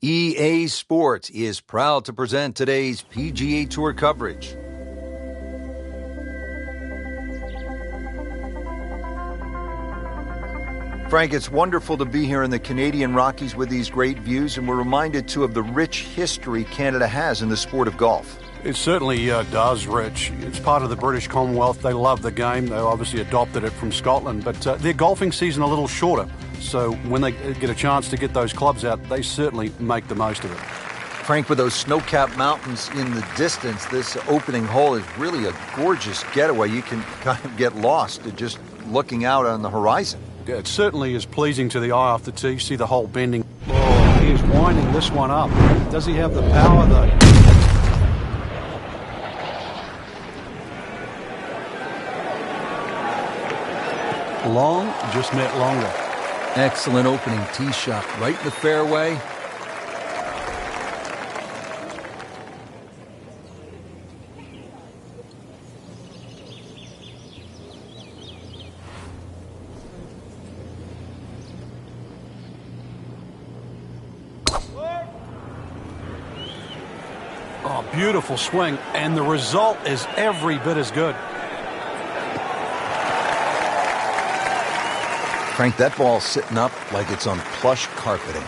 EA Sports is proud to present today's PGA Tour coverage. Frank, it's wonderful to be here in the Canadian Rockies with these great views, and we're reminded, too, of the rich history Canada has in the sport of golf. It certainly does, Rich. It's part of the British Commonwealth. They love the game. They obviously adopted it from Scotland, but their golfing season a little shorter. So when they get a chance to get those clubs out, they certainly make the most of it. Frank, with those snow-capped mountains in the distance, this opening hole is really a gorgeous getaway. You can kind of get lost just looking out on the horizon. Yeah, it certainly is pleasing to the eye off the tee. You see the hole bending. Oh, he is winding this one up. Does he have the power, though? Long just met longer. Excellent opening tee shot right in the fairway. Oh, beautiful swing, and the result is every bit as good. Frank, that ball's sitting up like it's on plush carpeting.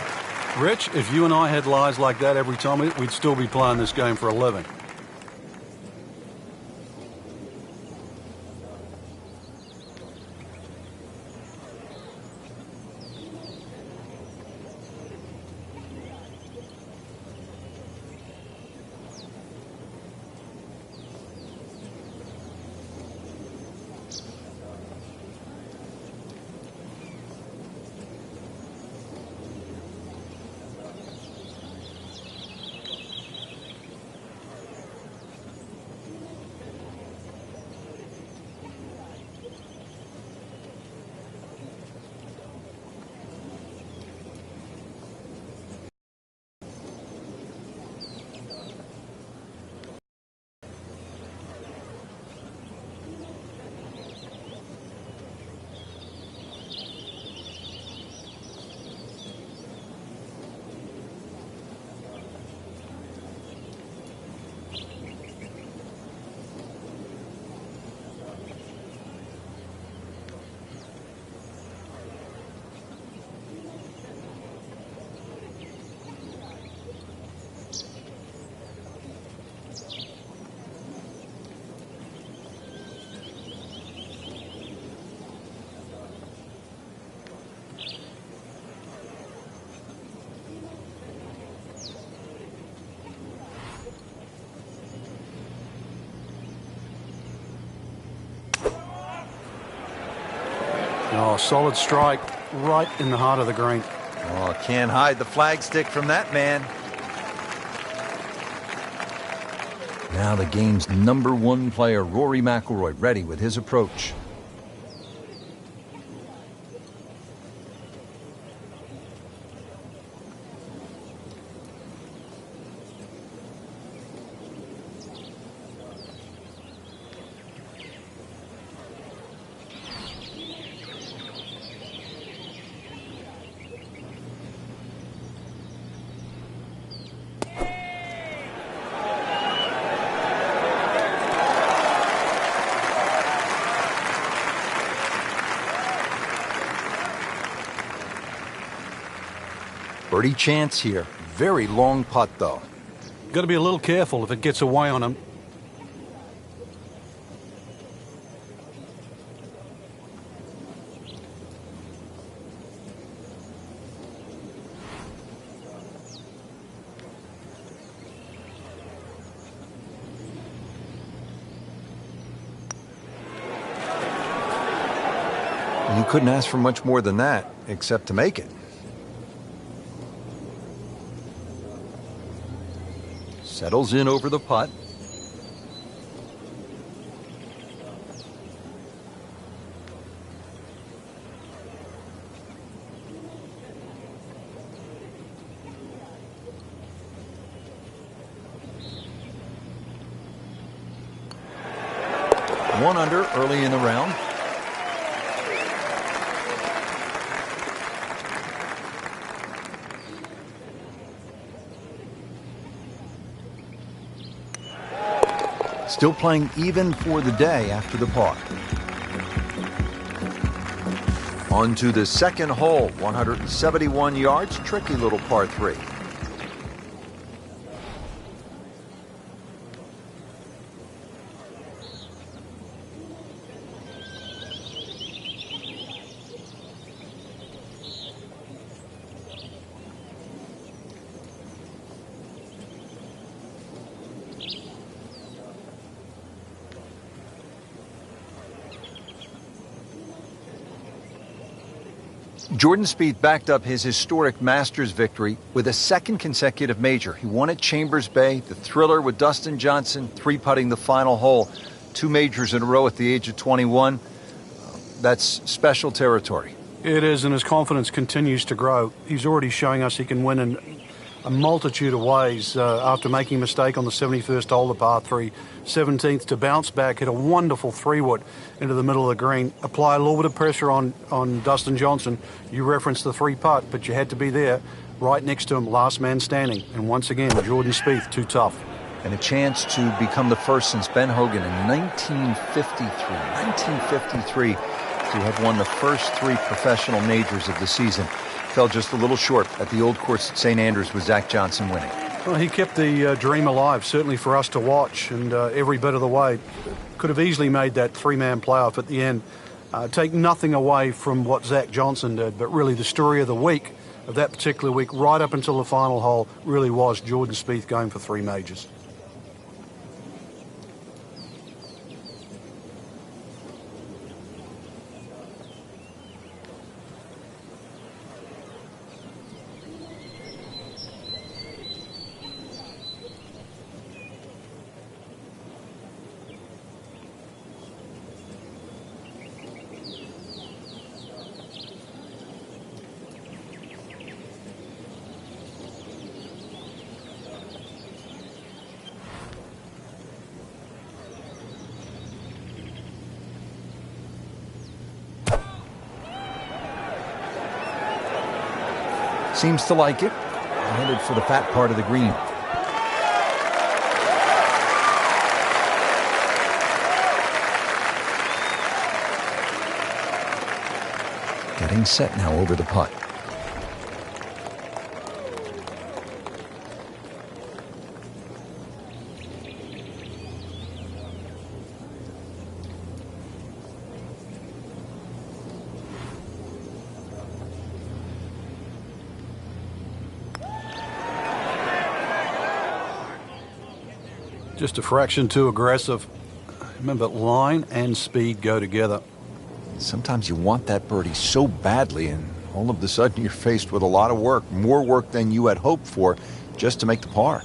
Rich, if you and I had lies like that every time, we'd still be playing this game for a living. Oh, solid strike right in the heart of the green. Oh, can't hide the flagstick from that man. Now the game's #1 player, Rory McIlroy, ready with his approach. Birdie chance here. Very long putt, though. Got to be a little careful if it gets away on him. You couldn't ask for much more than that, except to make it. Settles in over the putt. One under early in the round. Still playing even for the day after the par. On to the second hole, 171 yards, tricky little par 3. Jordan Spieth backed up his historic Masters victory with a second consecutive major. He won at Chambers Bay, the Thriller with Dustin Johnson, 3-putting the final hole. 2 majors in a row at the age of 21. That's special territory. It is, and his confidence continues to grow. He's already showing us he can win in a multitude of ways after making a mistake on the 71st hole, the par 3, 17th to bounce back, hit a wonderful 3-wood into the middle of the green, apply a little bit of pressure on Dustin Johnson. You referenced the 3-putt, but you had to be there right next to him, last man standing. And once again, Jordan Spieth, too tough. And a chance to become the first since Ben Hogan in 1953 to have won the first 3 professional majors of the season. Fell just a little short at the old course at St. Andrews with Zach Johnson winning. Well, he kept the dream alive, certainly for us to watch, and every bit of the way. Could have easily made that 3-man playoff at the end. Take nothing away from what Zach Johnson did, but really the story of the week, of that particular week, right up until the final hole, really was Jordan Spieth going for 3 majors. Seems to like it. Headed for the fat part of the green. Getting set now over the putt. Just a fraction too aggressive. Remember, line and speed go together. Sometimes you want that birdie so badly, and all of a sudden you're faced with a lot of work, more work than you had hoped for, just to make the par.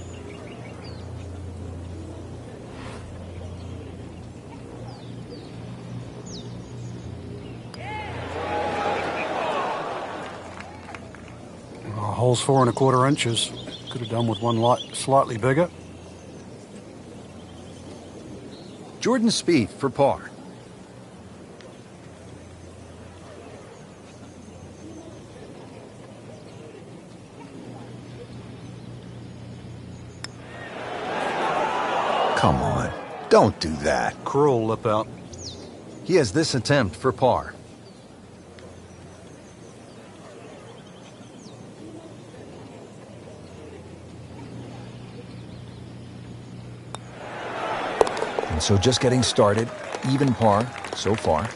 Hole's 4 1/4 inches. Could have done with one slightly bigger. Jordan Spieth for par. Come on, don't do that. Cruel lip out. He has this attempt for par. And so just getting started, even par so far.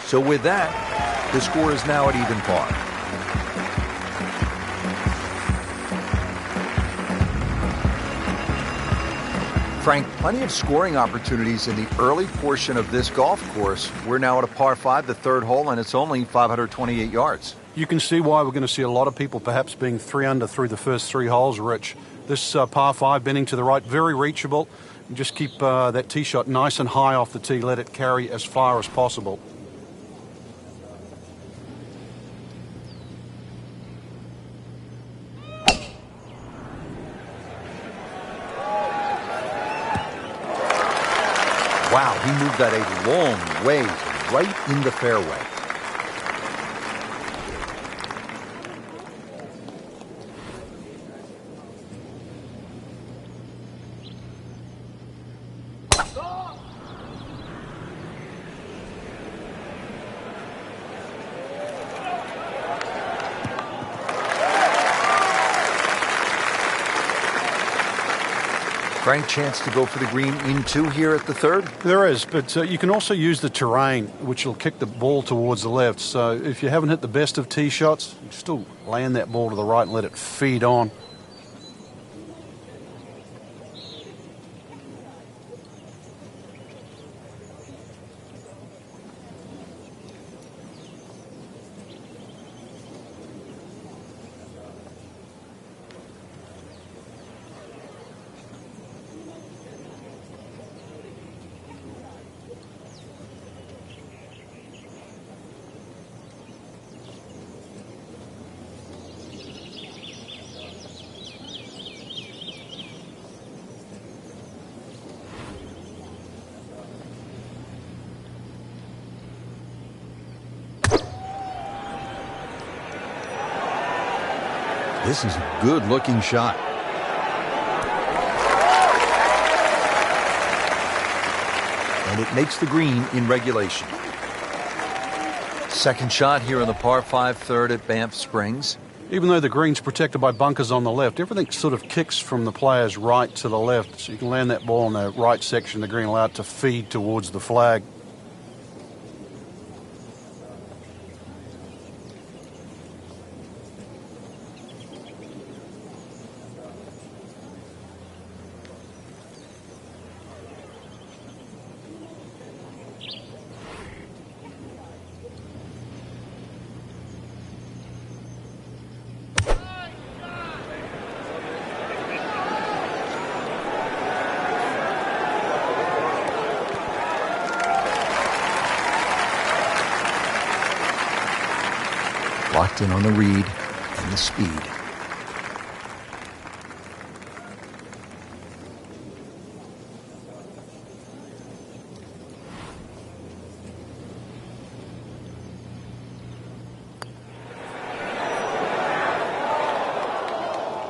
So with that, the score is now at even par. Frank, plenty of scoring opportunities in the early portion of this golf course. We're now at a par 5, the 3rd hole, and it's only 528 yards. You can see why we're going to see a lot of people perhaps being 3 under through the first 3 holes, Rich. This par 5 bending to the right, very reachable. And just keep that tee shot nice and high off the tee. Let it carry as far as possible. Wow, he moved that a long way right in the fairway. Frank, chance to go for the green in two here at the third? There is, but you can also use the terrain, which will kick the ball towards the left. So if you haven't hit the best of tee shots, you still land that ball to the right and let it feed on. This is a good-looking shot. And it makes the green in regulation. Second shot here on the par 5 third at Banff Springs. Even though the green's protected by bunkers on the left, everything sort of kicks from the player's right to the left. So you can land that ball in the right section of the green, allow it to feed towards the flag. Locked in on the read and the speed.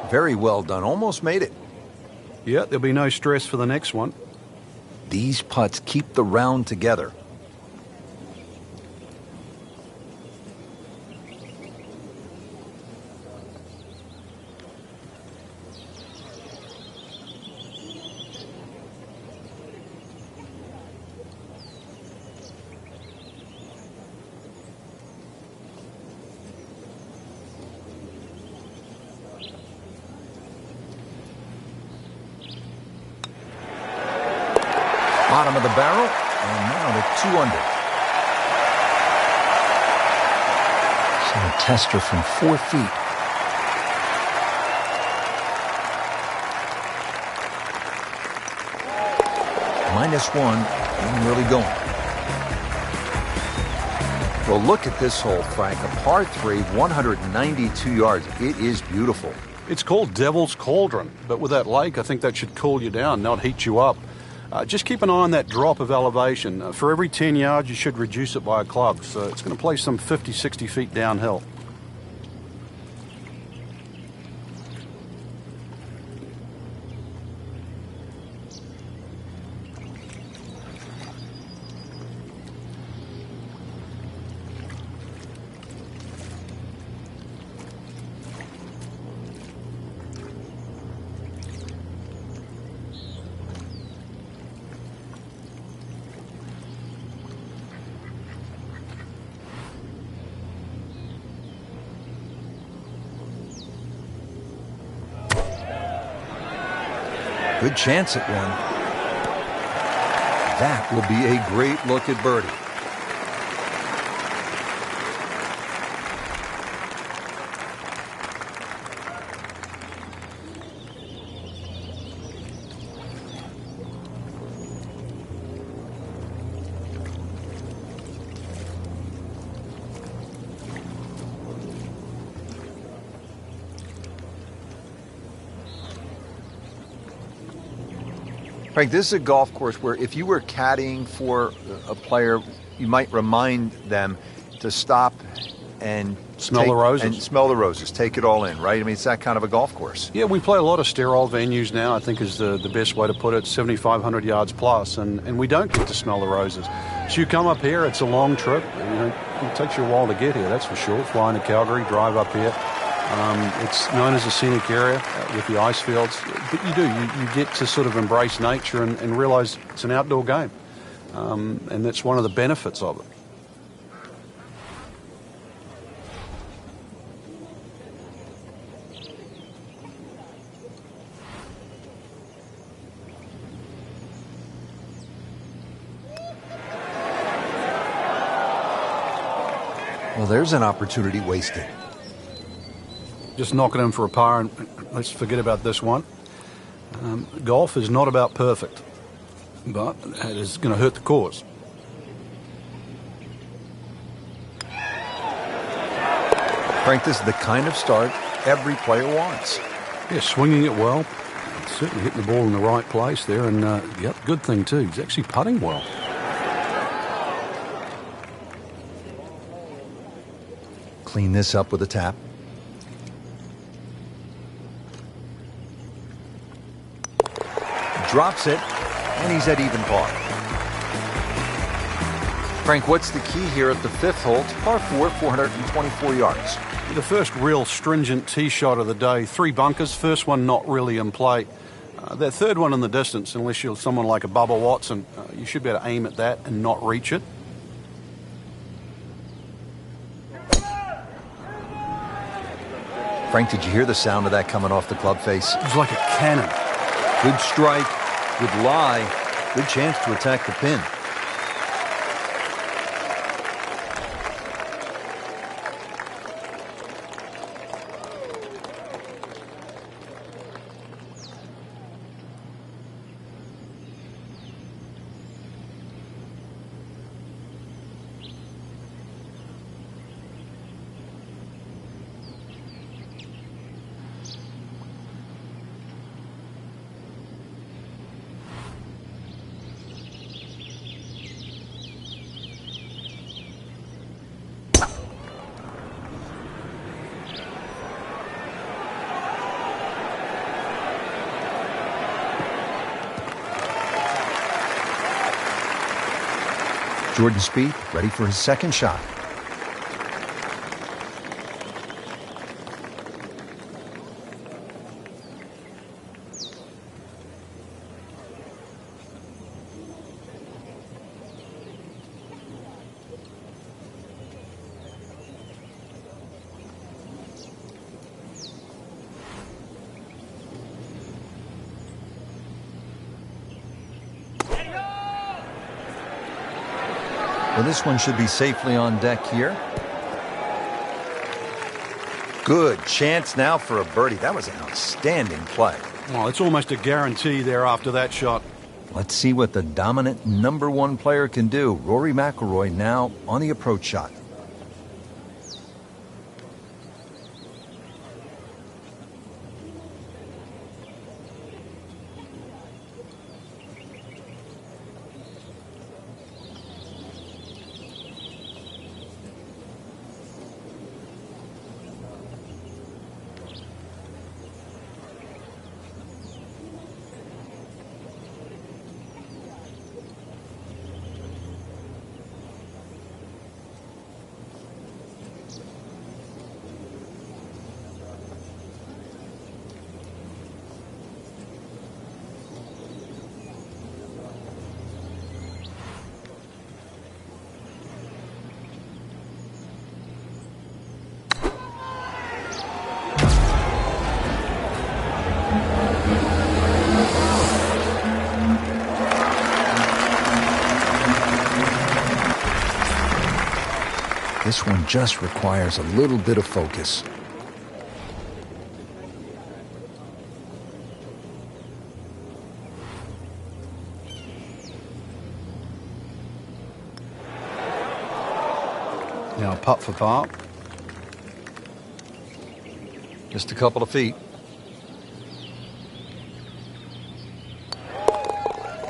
Very well done. Almost made it. Yeah, there'll be no stress for the next one. These putts keep the round together. Bottom of the barrel, and now to 2 under. So a tester from 4 feet. -1, and really going. Well, look at this hole, Frank. A par 3, 192 yards. It is beautiful. It's called Devil's Cauldron, but with that lake, I think that should cool you down, not heat you up. Just keep an eye on that drop of elevation. For every 10 yards, you should reduce it by a club. So it's going to play some 50, 60 feet downhill. Good chance at one. That will be a great look at birdie. Frank, this is a golf course where if you were caddying for a player, you might remind them to stop and smell the roses. And smell the roses. Take it all in, right? I mean, it's that kind of a golf course. Yeah, we play a lot of sterile venues now, I think is the best way to put it, 7,500 yards plus, and we don't get to smell the roses. So you come up here, it's a long trip. You know, it takes you a while to get here, that's for sure. Flying to Calgary, drive up here. It's known as a scenic area with the ice fields, but you get to sort of embrace nature and realize it's an outdoor game, and that's one of the benefits of it. Well, there's an opportunity wasted. Just knock it in for a par, and let's forget about this one. Golf is not about perfect, but it is going to hurt the cause. Frank, this is the kind of start every player wants. Yeah, swinging it well, certainly hitting the ball in the right place there, and yep, good thing too, he's actually putting well. Clean this up with a tap. Drops it, and he's at even par. Frank, what's the key here at the fifth hole? It's par 4, 424 yards. The first real stringent tee shot of the day. 3 bunkers, first one not really in play. That third one in the distance, unless you're someone like a Bubba Watson, you should be able to aim at that and not reach it. Frank, did you hear the sound of that coming off the club face? It was like a cannon. Good strike, good lie, good chance to attack the pin. Jordan Spieth ready for his second shot. Well, this one should be safely on deck here. Good chance now for a birdie. That was an outstanding play. Well, it's almost a guarantee there after that shot. Let's see what the dominant number 1 player can do. Rory McIlroy now on the approach shot. This one just requires a little bit of focus. Now putt for par. Just a couple of feet.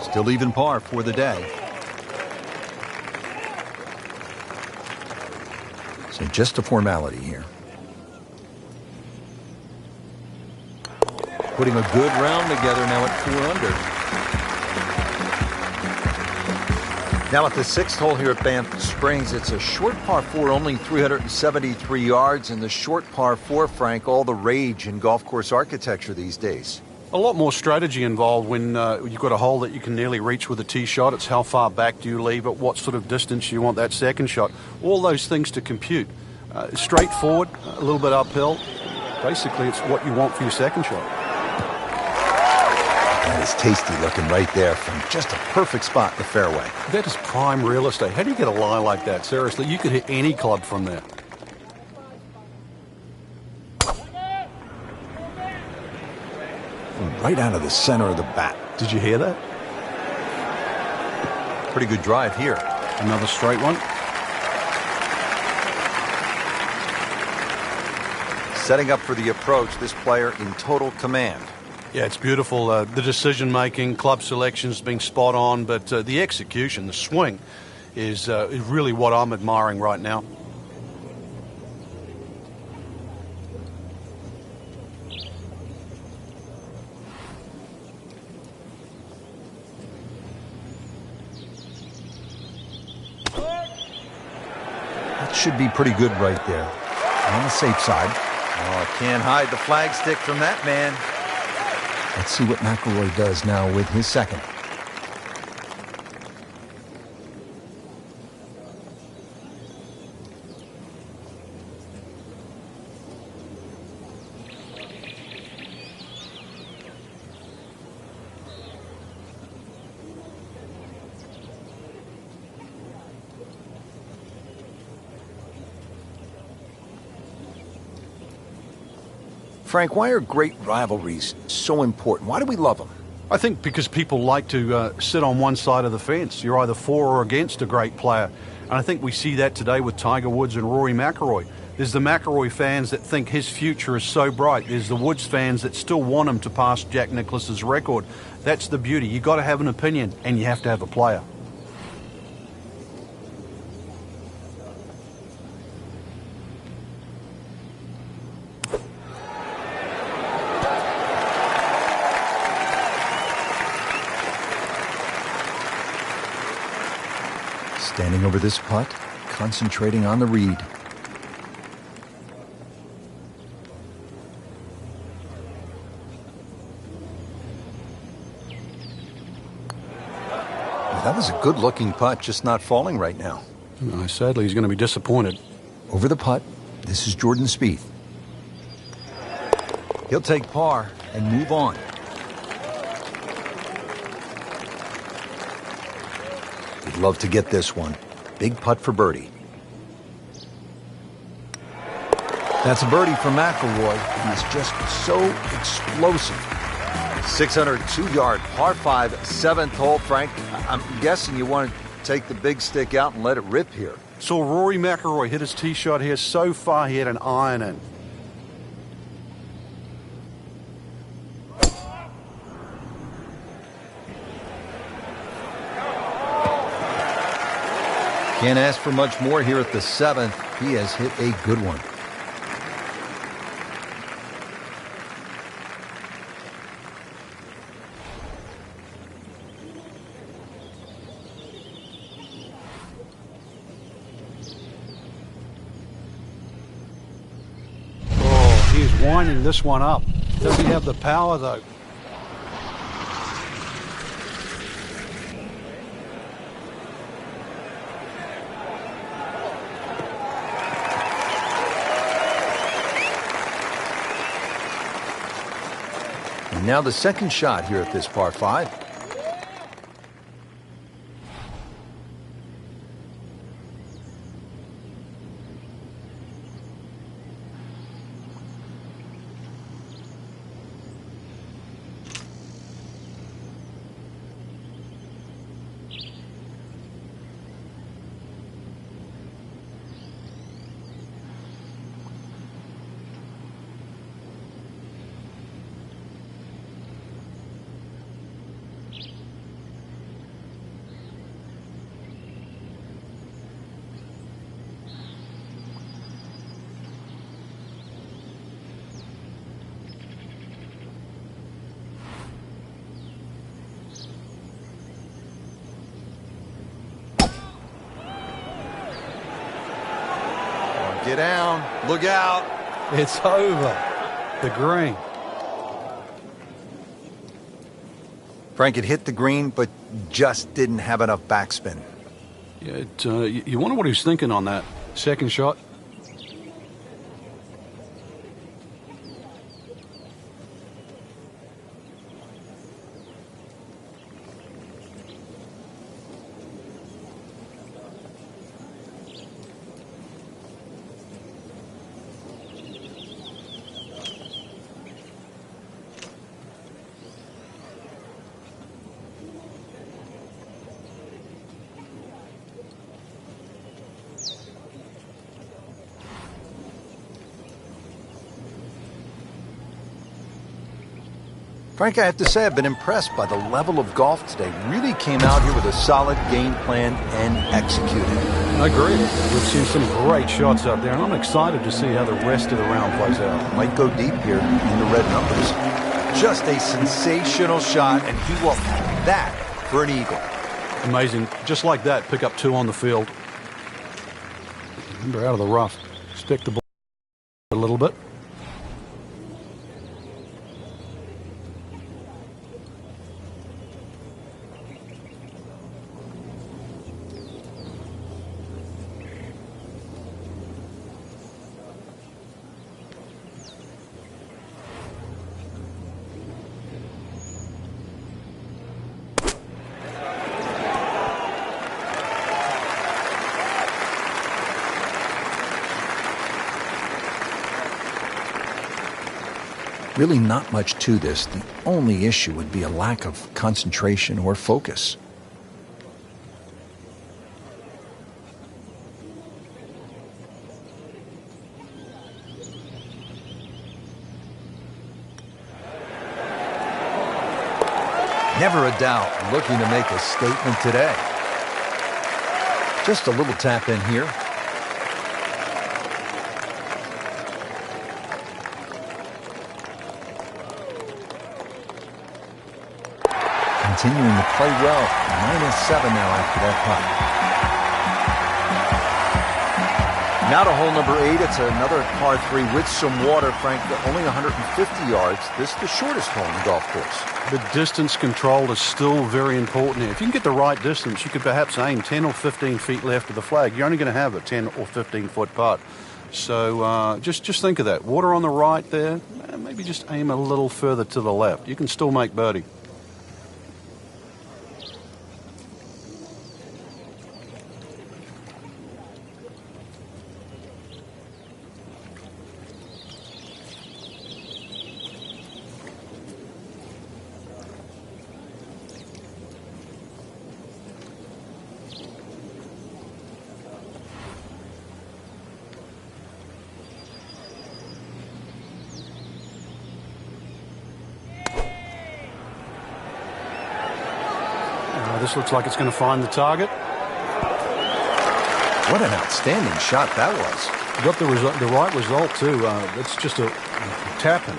Still even par for the day. So just a formality here. Putting a good round together now at 4 under. Now at the 6th hole here at Banff Springs, it's a short par 4, only 373 yards, and the short par 4, Frank, all the rage in golf course architecture these days. A lot more strategy involved when you've got a hole that you can nearly reach with a tee shot. It's how far back do you leave it, what sort of distance you want that second shot. All those things to compute. Straightforward, a little bit uphill. Basically, it's what you want for your second shot. That is tasty looking right there from just a perfect spot in the fairway. That is prime real estate. How do you get a lie like that? Seriously, you could hit any club from there. Right out of the center of the bat. Did you hear that? Pretty good drive here. Another straight one. Setting up for the approach, this player in total command. Yeah, it's beautiful. The decision-making, club selection's been spot on, but the execution, the swing, is really what I'm admiring right now. That should be pretty good right there. On the safe side. Oh, can't hide the flagstick from that man. Let's see what McIlroy does now with his second. Frank, why are great rivalries so important? Why do we love them? I think because people like to sit on one side of the fence. You're either for or against a great player. And I think we see that today with Tiger Woods and Rory McIlroy. There's the McIlroy fans that think his future is so bright. There's the Woods fans that still want him to pass Jack Nicklaus's record. That's the beauty. You've got to have an opinion, and you have to have a player. Standing over this putt, concentrating on the read. That was a good-looking putt, just not falling right now. Sadly, he's going to be disappointed. Over the putt, this is Jordan Spieth. He'll take par and move on. He'd love to get this one. Big putt for birdie. That's a birdie for McIlroy. He's just so explosive. 602-yard par 5, 7th hole. Frank, I'm guessing you want to take the big stick out and let it rip here. So Rory McIlroy hit his tee shot here so far. He had an iron in. Can't ask for much more here at the 7th. He has hit a good one. Oh, he's winding this one up. Does he have the power, though? Now the second shot here at this par 5. Get down. Look out. It's over. The green. Frank, it hit the green, but just didn't have enough backspin. Yeah, you wonder what he was thinking on that second shot. Frank, I have to say I've been impressed by the level of golf today. Really came out here with a solid game plan and executed. I agree. We've seen some great shots out there, and I'm excited to see how the rest of the round plays out. Might go deep here in the red numbers. Just a sensational shot, and he will have that for an eagle. Amazing. Just like that, pick up 2 on the field. Remember, out of the rough. Stick the ball a little bit. Really not much to this. The only issue would be a lack of concentration or focus. Never a doubt, looking to make a statement today. Just a little tap in here. Continuing to play well. -7 now after that putt. Now to hole number 8. It's another par 3 with some water, Frank. Only 150 yards. This is the shortest hole in the golf course. The distance control is still very important here. If you can get the right distance, you could perhaps aim 10 or 15 feet left of the flag. You're only going to have a 10 or 15 foot putt. So just think of that. Water on the right there. Maybe just aim a little further to the left. You can still make birdie. This looks like it's going to find the target. What an outstanding shot that was. Got the right result, too. It's just a tap-in.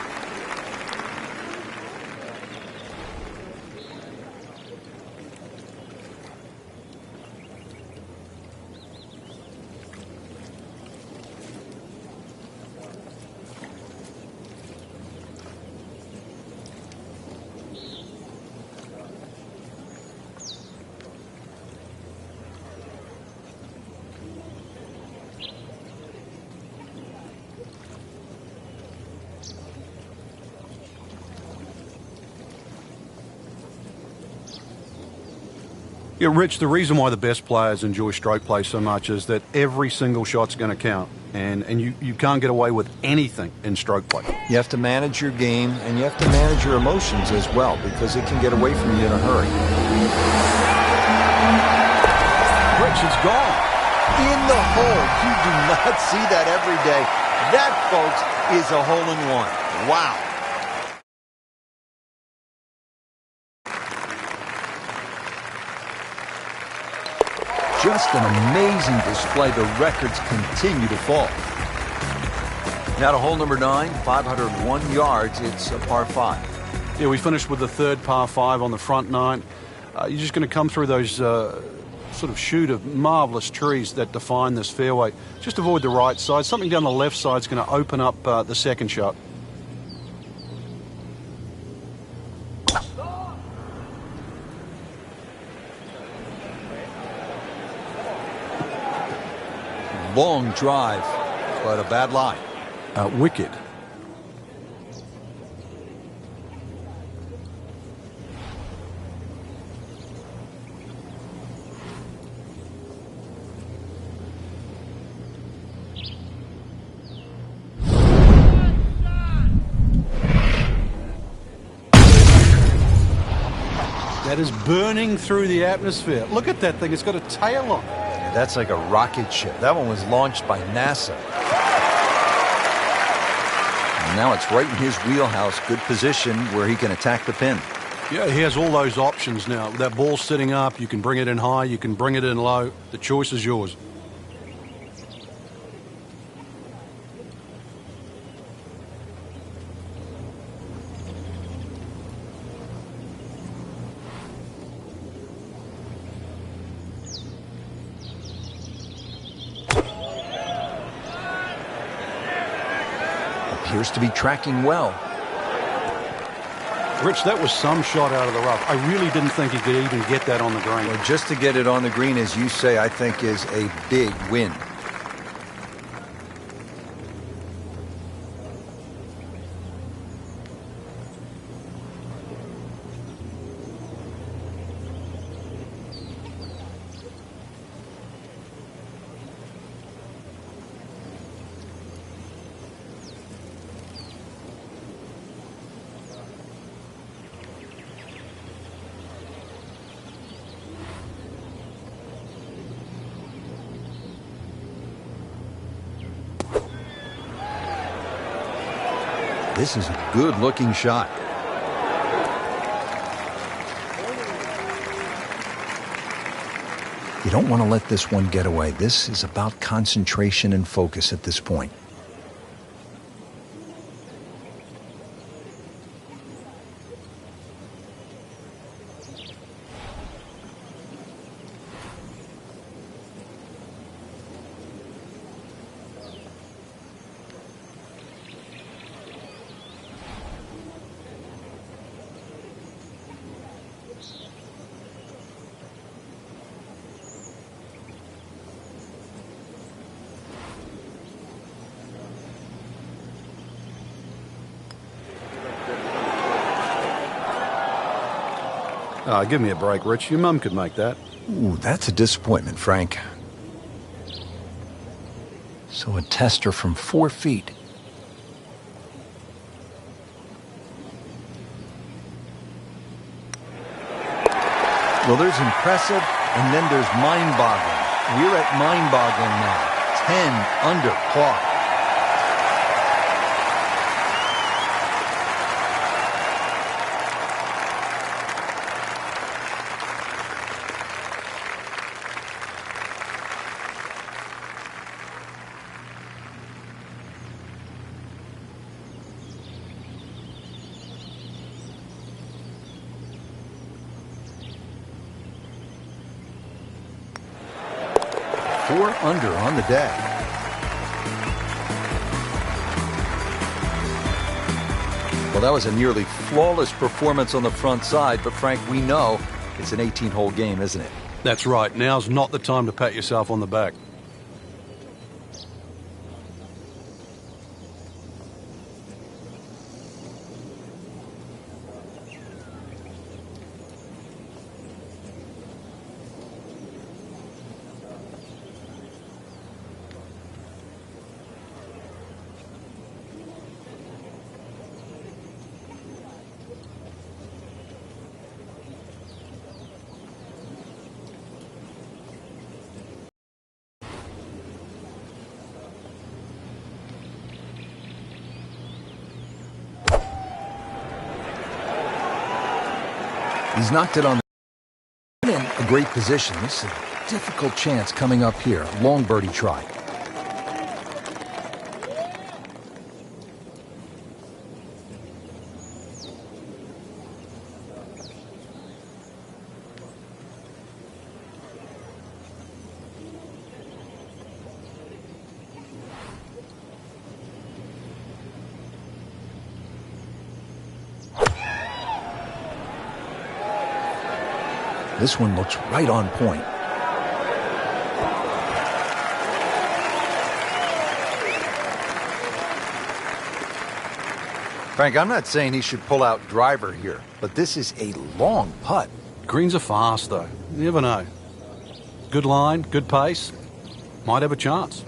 Yeah, Rich, the reason why the best players enjoy stroke play so much is that every single shot's going to count. And you can't get away with anything in stroke play. You have to manage your game, and you have to manage your emotions as well, because it can get away from you in a hurry. Rich, it's gone. In the hole. You do not see that every day. That, folks, is a hole-in-one. Wow. Just an amazing display. The records continue to fall. Now to hole number 9, 501 yards. It's a par 5. Yeah, we finished with the third par 5 on the front 9. You're just going to come through those sort of shoot of marvellous trees that define this fairway. Just avoid the right side. Something down the left side is going to open up the second shot. Long drive, but a bad lie. Wicked. That is burning through the atmosphere. Look at that thing. It's got a tail on it. Yeah, that's like a rocket ship. That one was launched by NASA. And now it's right in his wheelhouse. Good position where he can attack the pin. Yeah, he has all those options now. That ball sitting up, you can bring it in high, you can bring it in low. The choice is yours. Appears to be tracking well. Rich, that was some shot out of the rough. I really didn't think he could even get that on the green. Well, just to get it on the green, as you say, I think is a big win. This is a good-looking shot. You don't want to let this one get away. This is about concentration and focus at this point. Give me a break, Rich. Your mum could make that. Ooh, that's a disappointment, Frank. So a tester from 4 feet. Well, there's impressive, and then there's mind-boggling. We're at mind-boggling now. 10 under par. Four under on the day. Well, that was a nearly flawless performance on the front side, but Frank, we know it's an 18-hole game, isn't it? That's right. Now's not the time to pat yourself on the back. He's knocked it on the in a great position. This is a difficult chance coming up here. Long birdie try. This one looks right on point. Frank, I'm not saying he should pull out driver here, but this is a long putt. Greens are fast, though. You never know. Good line, good pace. Might have a chance.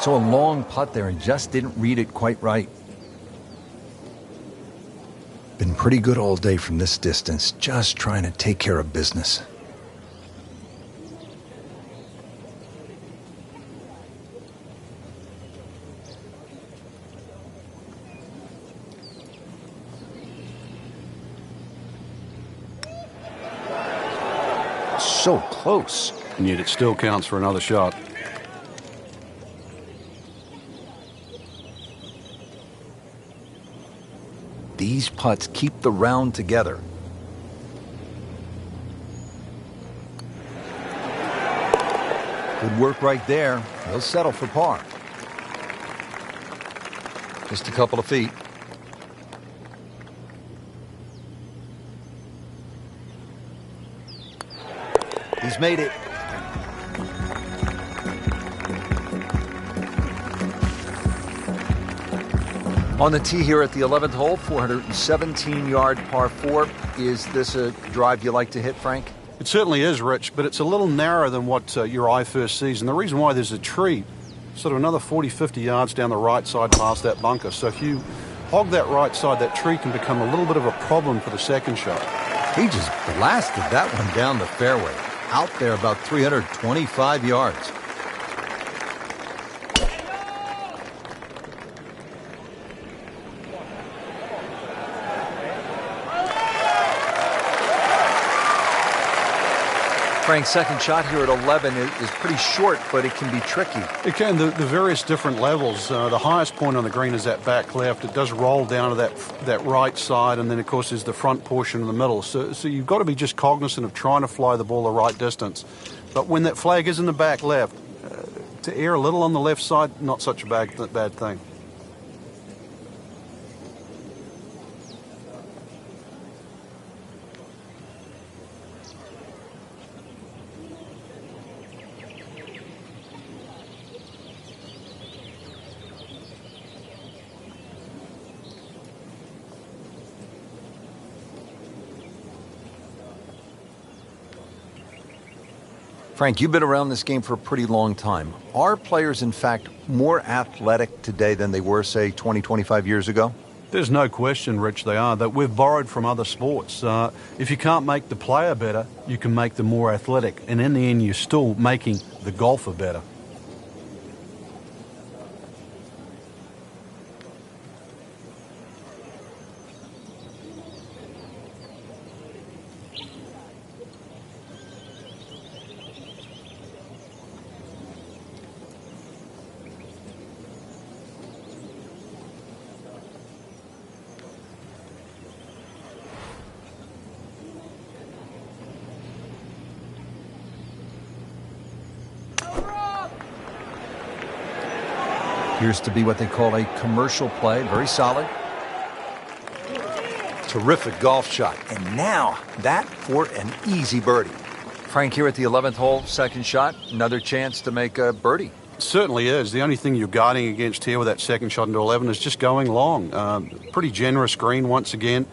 So a long putt there and just didn't read it quite right. Been pretty good all day from this distance, just trying to take care of business. So close. And yet it still counts for another shot. These putts keep the round together. Good work right there. He'll settle for par. Just a couple of feet. He's made it. On the tee here at the 11th hole, 417-yard par 4. Is this a drive you like to hit, Frank? It certainly is, Rich, but it's a little narrower than what your eye first sees. And the reason why, there's a tree sort of another 40, 50 yards down the right side past that bunker. So if you hog that right side, that tree can become a little bit of a problem for the second shot. He just blasted that one down the fairway. Out there about 325 yards. Frank's second shot here at 11 is pretty short, but it can be tricky. It can. The various different levels. The highest point on the green is that back left. It does roll down to that right side, and then, of course, is the front portion in the middle. So you've got to be just cognizant of trying to fly the ball the right distance. But when that flag is in the back left, to err a little on the left side, not such a bad thing. Frank, you've been around this game for a pretty long time. Are players, in fact, more athletic today than they were, say, 20, 25 years ago? There's no question, Rich, they are. That we've borrowed from other sports. If you can't make the player better, you can make them more athletic. And in the end, you're still making the golfer better. Appears to be what they call a commercial play. Very solid. Terrific golf shot. And now that for an easy birdie. Frank here at the 11th hole, second shot. Another chance to make a birdie. Certainly is. The only thing you're guarding against here with that second shot into 11 is just going long. Pretty generous green once again.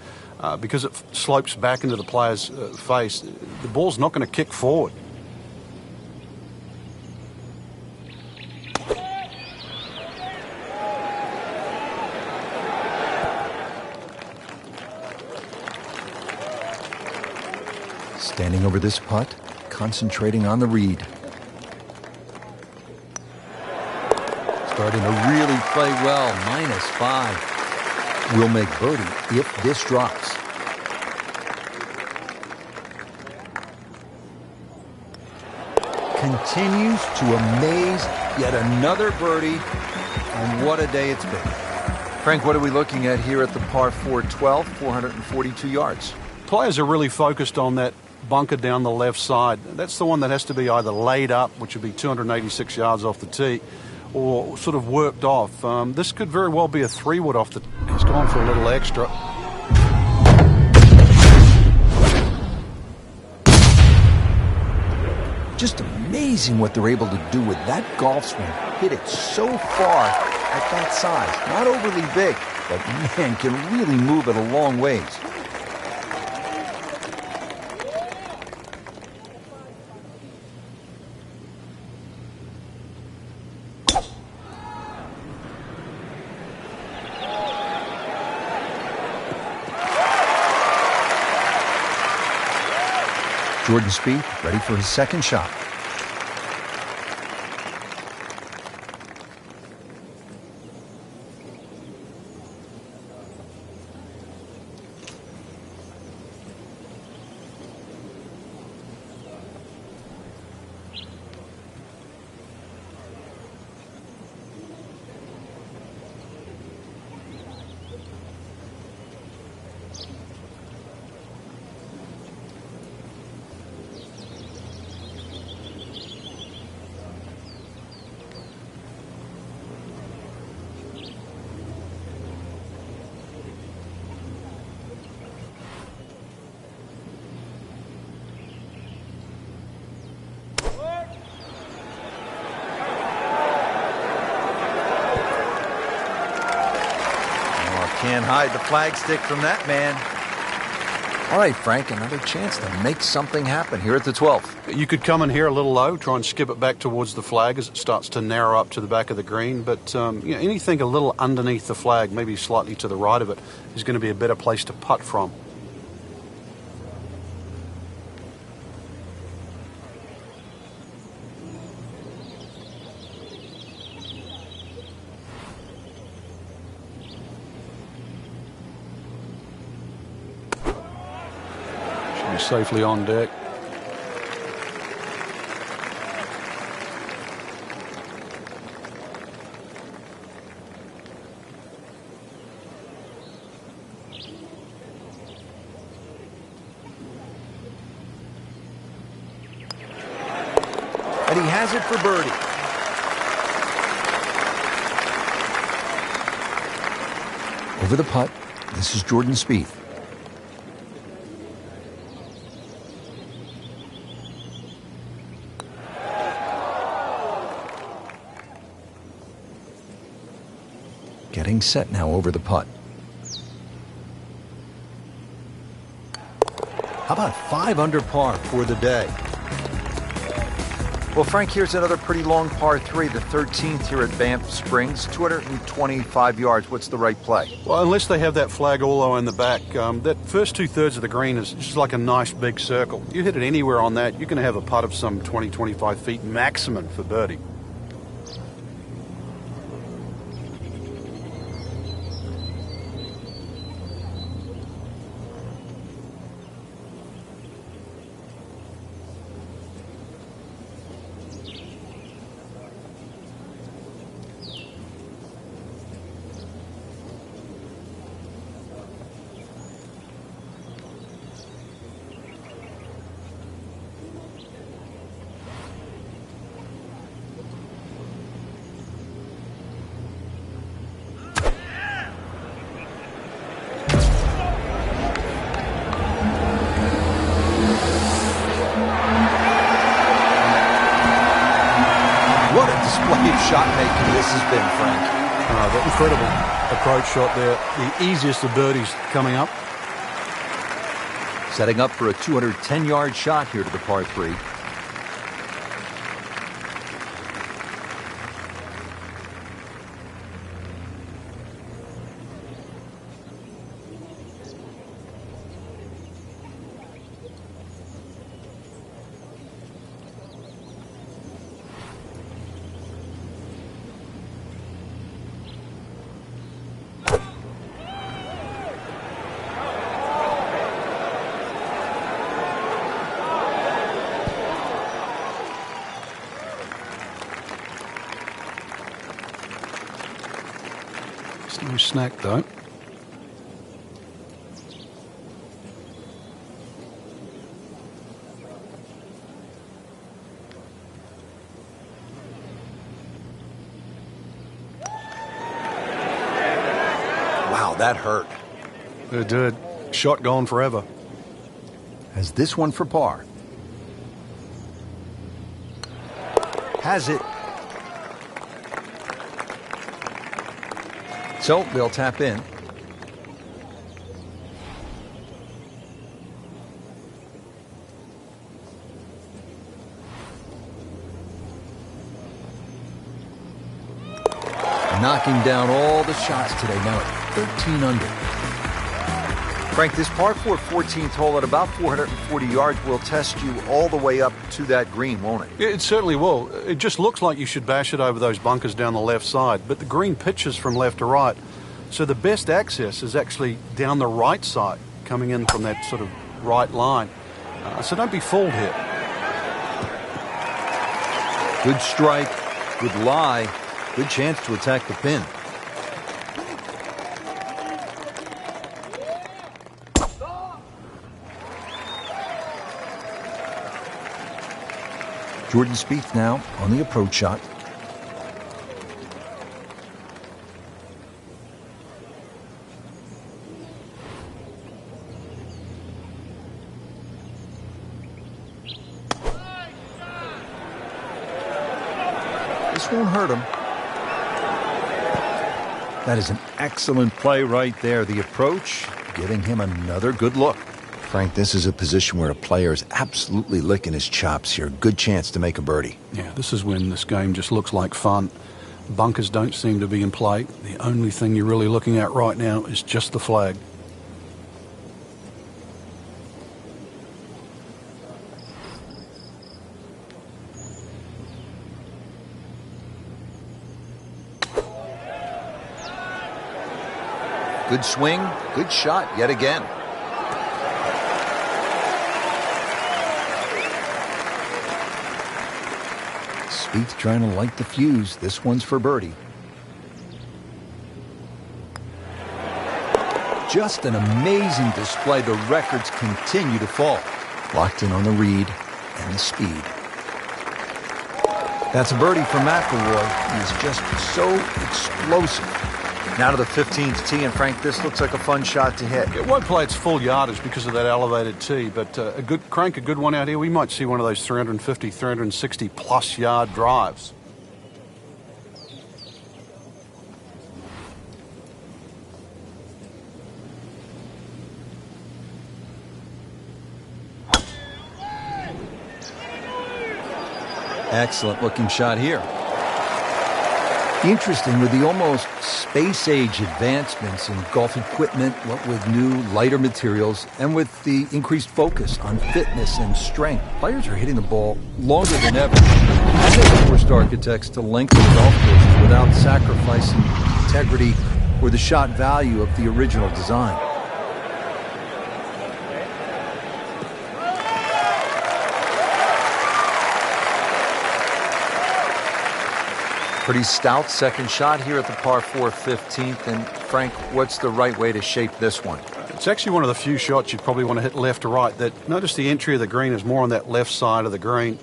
Because it slopes back into the player's face, the ball's not going to kick forward. Standing over this putt, concentrating on the read. Starting to really play well, -5. will make birdie if this drops. Continues to amaze, yet another birdie, and what a day it's been. Frank, what are we looking at here at the par 4 12, 442 yards? Players are really focused on that bunker down the left side. That's the one that has to be either laid up, which would be 286 yards off the tee, or sort of worked off. This could very well be a 3-wood off the... He's gone for a little extra. Just amazing what they're able to do with that golf swing. Hit it so far at that size. Not overly big, but man, can really move it a long ways. Jordan Spieth ready for his second shot. Can't hide the flagstick from that man. All right, Frank, another chance to make something happen here at the 12th. You could come in here a little low, try and skip it back towards the flag as it starts to narrow up to the back of the green. But anything a little underneath the flag, maybe slightly to the right of it, is going to be a better place to putt from. Safely on deck. And he has it for birdie. Over the putt, this is Jordan Spieth. Getting set now over the putt. How about 5 under par for the day? Well, Frank, here's another pretty long par 3, the 13th here at Banff Springs, 225 yards. What's the right play? Well, unless they have that flag all the way in the back, that first 2/3 of the green is just like a nice big circle. You hit it anywhere on that, you're going to have a putt of some 20-25 feet maximum for birdie. Shot making this has been, Frank. That incredible approach shot there. The easiest of birdies coming up. Setting up for a 210-yard shot here to the par 3. No snack, though. Wow, that hurt. It did. Shot gone forever. Has this one for par. Has it. So they'll tap in. Knocking down all the shots today, now at 13 under. Frank, this par 4 14th hole at about 440 yards will test you all the way up to that green, won't it? It certainly will. It just looks like you should bash it over those bunkers down the left side, but the green pitches from left to right, so the best access is actually down the right side, coming in from that sort of right line. So don't be fooled here. Good strike, good lie, good chance to attack the pin. Jordan Spieth now on the approach shot. This won't hurt him. That is an excellent play right there. The approach, giving him another good look. Frank, this is a position where a player is absolutely licking his chops here. Good chance to make a birdie. Yeah, this is when this game just looks like fun. Bunkers don't seem to be in play. The only thing you're really looking at right now is just the flag. Good swing, good shot yet again. Spieth trying to light the fuse. This one's for birdie. Just an amazing display. The records continue to fall. Locked in on the read and the speed. That's a birdie for McIlroy. He's just so explosive. Now to the 15th tee, and Frank, this looks like a fun shot to hit. It won't play its full yardage because of that elevated tee, but a good one out here. We might see one of those 350, 360 plus yard drives. Excellent looking shot here. Interesting, with the almost space-age advancements in golf equipment, what with new, lighter materials, and with the increased focus on fitness and strength, players are hitting the ball longer than ever. And they've forced architects to lengthen golf courses without sacrificing integrity or the shot value of the original design. Pretty stout second shot here at the par 4 15th. And Frank, what's the right way to shape this one? It's actually one of the few shots you'd probably want to hit left to right. Notice the entry of the green is more on that left side of the green.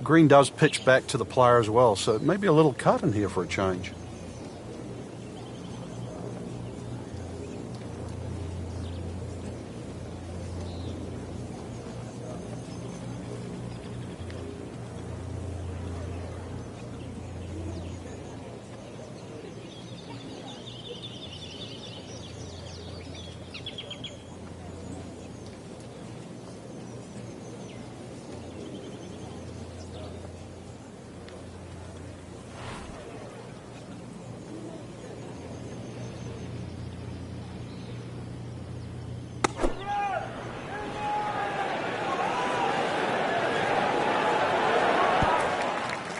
Green does pitch back to the player as well, so it may be a little cut in here for a change.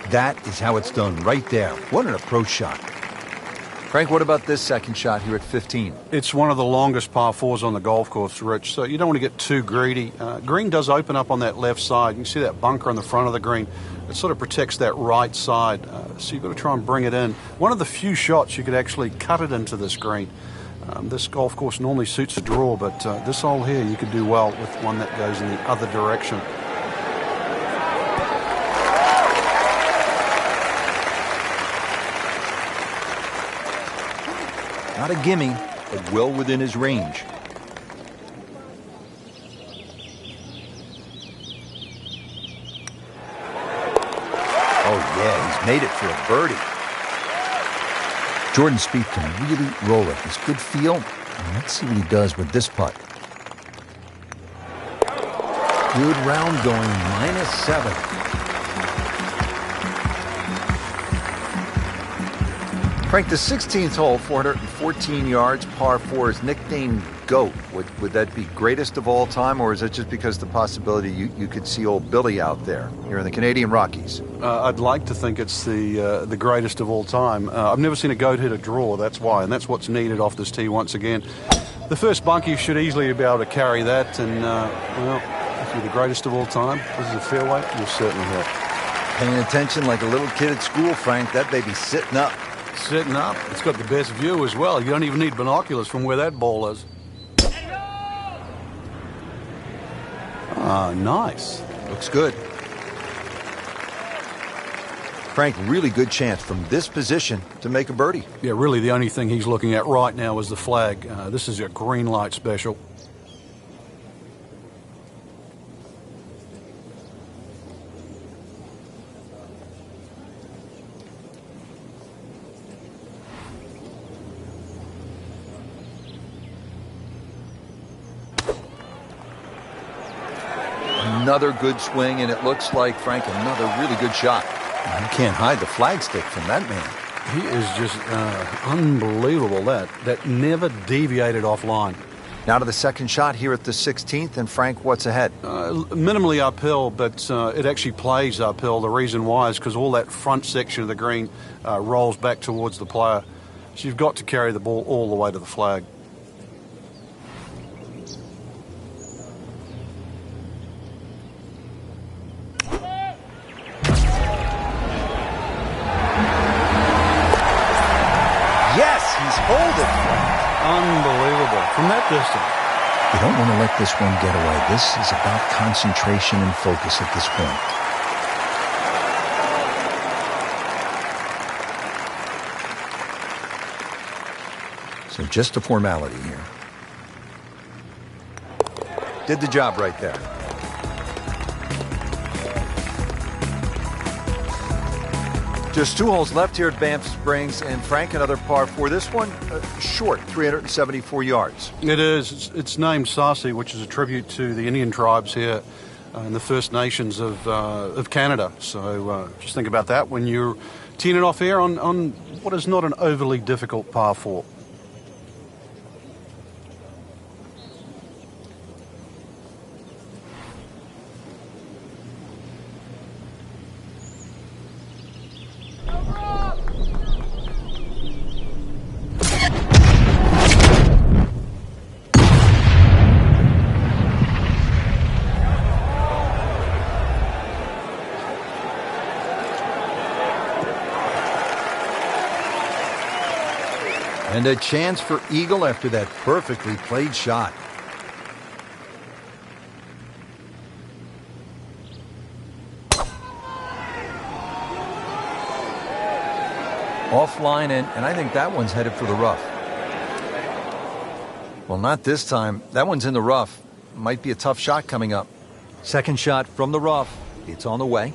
That is how it's done right there. What an approach shot. Frank, what about this second shot here at 15? It's one of the longest par fours on the golf course, Rich, so you don't want to get too greedy. Green does open up on that left side. You can see that bunker on the front of the green. It sort of protects that right side, so you've got to try and bring it in. One of the few shots you could actually cut it into this green. This golf course normally suits a draw, but this hole here you could do well with one that goes in the other direction. Not a gimme, but well within his range. Oh yeah, he's made it for a birdie. Jordan Spieth can really roll it. He's good feel. And let's see what he does with this putt. Good round going, -7. Frank, the 16th hole, 414 yards, par 4, is nicknamed GOAT. Would that be greatest of all time, or is it just because the possibility you could see old Billy out there here in the Canadian Rockies? I'd like to think it's the greatest of all time. I've never seen a GOAT hit a draw, that's why, and that's what's needed off this tee once again. The first bunkie should easily be able to carry that, and, well, if you're the greatest of all time, this is a fairway, you'll certainly hit. Paying attention like a little kid at school, Frank. That baby's sitting up. Sitting up. It's got the best view as well. You don't even need binoculars from where that ball is. Ah, nice. Looks good. Frank, really good chance from this position to make a birdie. Yeah, really the only thing he's looking at right now is the flag. This is a green light special. Another good swing, and it looks like, Frank, another really good shot. You can't hide the flagstick from that man. He is just unbelievable. That never deviated offline. Now to the second shot here at the 16th, and Frank, what's ahead? Minimally uphill, but it actually plays uphill. The reason why is because all that front section of the green rolls back towards the player. So you've got to carry the ball all the way to the flag. Unbelievable. From that distance. You don't want to let this one get away. This is about concentration and focus at this point. So just a formality here. Did the job right there. Just 2 holes left here at Banff Springs, and Frank, another par 4. This one, short, 374 yards. It is. It's named Sarcee, which is a tribute to the Indian tribes here and the First Nations of Canada. So just think about that when you're teeing it off here on what is not an overly difficult par 4. And a chance for eagle after that perfectly played shot. Offline, and I think that one's headed for the rough. Well, not this time. That one's in the rough. Might be a tough shot coming up. Second shot from the rough. It's on the way.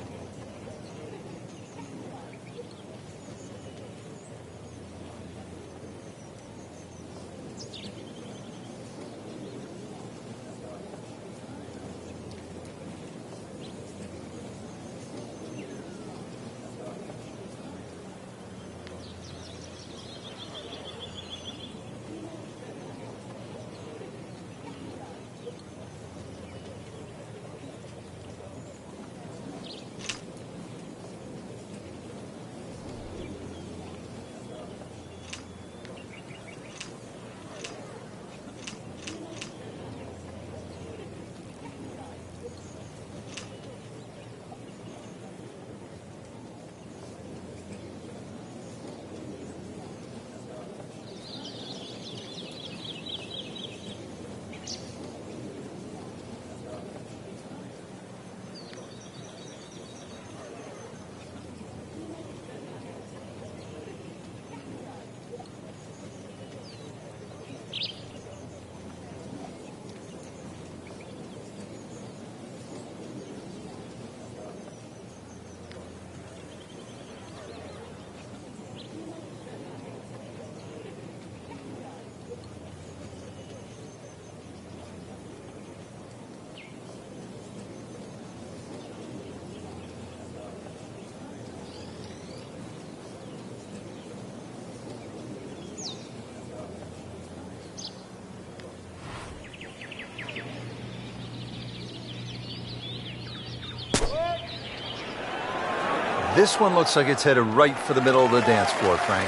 This one looks like it's headed right for the middle of the dance floor, Frank.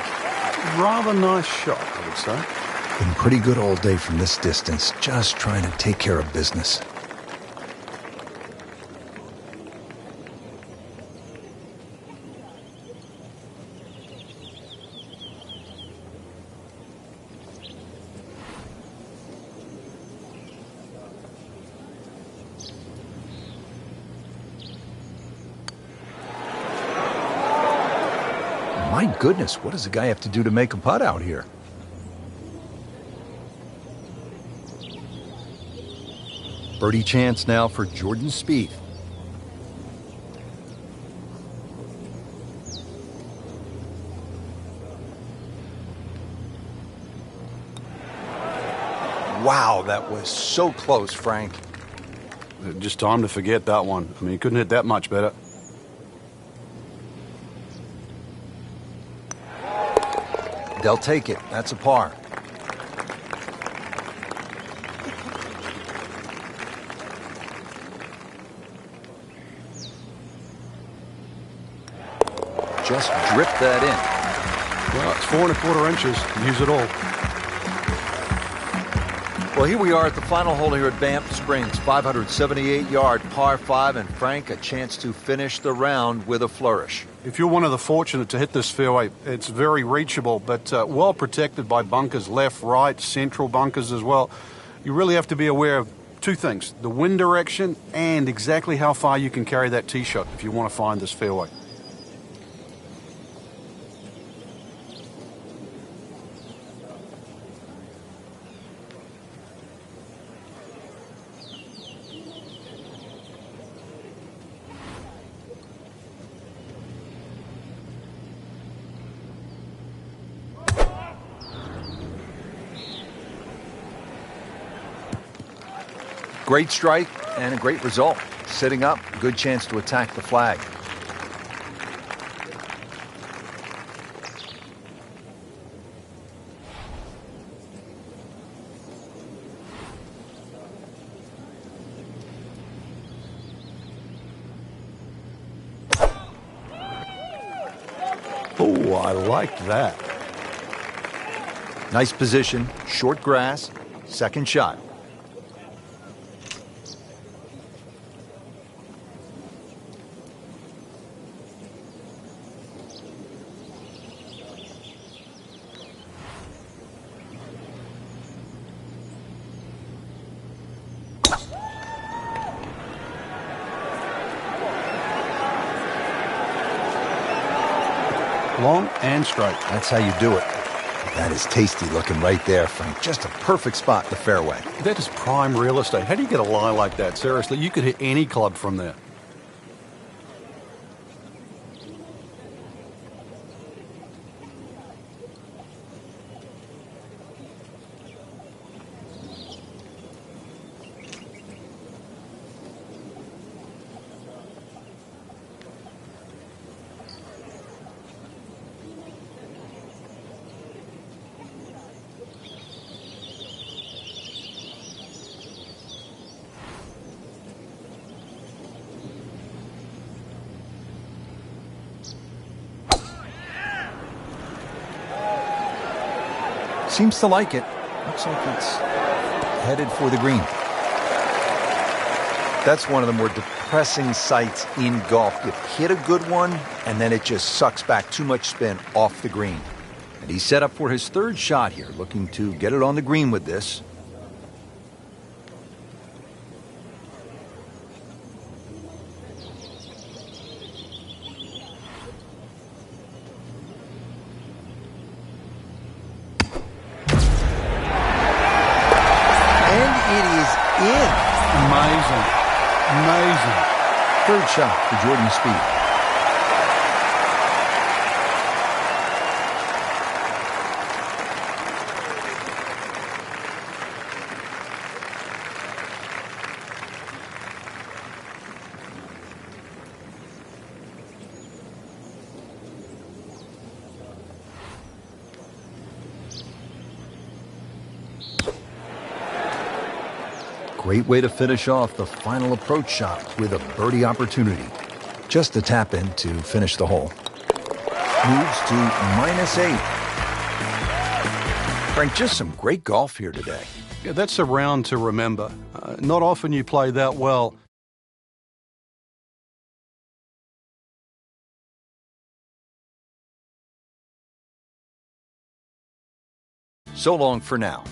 Rather nice shot, I would say. Been pretty good all day from this distance, just trying to take care of business. My goodness, what does a guy have to do to make a putt out here? Birdie chance now for Jordan Spieth. Wow, that was so close, Frank. Just time to forget that one. I mean, he couldn't hit that much better. They'll take it. That's a par. Just drip that in. Well, it's 4 1/4 inches. Use it all. Well, here we are at the final hole here at Banff Springs. 578-yard par 5, and Frank, a chance to finish the round with a flourish. If you're one of the fortunate to hit this fairway, it's very reachable, but well protected by bunkers, left, right, central bunkers as well. You really have to be aware of two things: the wind direction and exactly how far you can carry that tee shot if you want to find this fairway. Great strike and a great result. Sitting up, good chance to attack the flag. Oh, I liked that. Nice position, short grass, second shot. Long and straight. That's how you do it. That is tasty looking right there, Frank. Just a perfect spot in the fairway. That is prime real estate. How do you get a lie like that? Seriously, you could hit any club from there. Seems to like it. Looks like it's headed for the green. That's one of the more depressing sights in golf. You hit a good one, and then it just sucks back too much spin off the green. And he's set up for his third shot here, looking to get it on the green with this. Amazing. Third shot for Jordan Spieth. Great way to finish off the final approach shot with a birdie opportunity. Just the tap in to finish the hole. Moves to -8. Frank, just some great golf here today. Yeah, that's a round to remember. Not often you play that well. So long for now.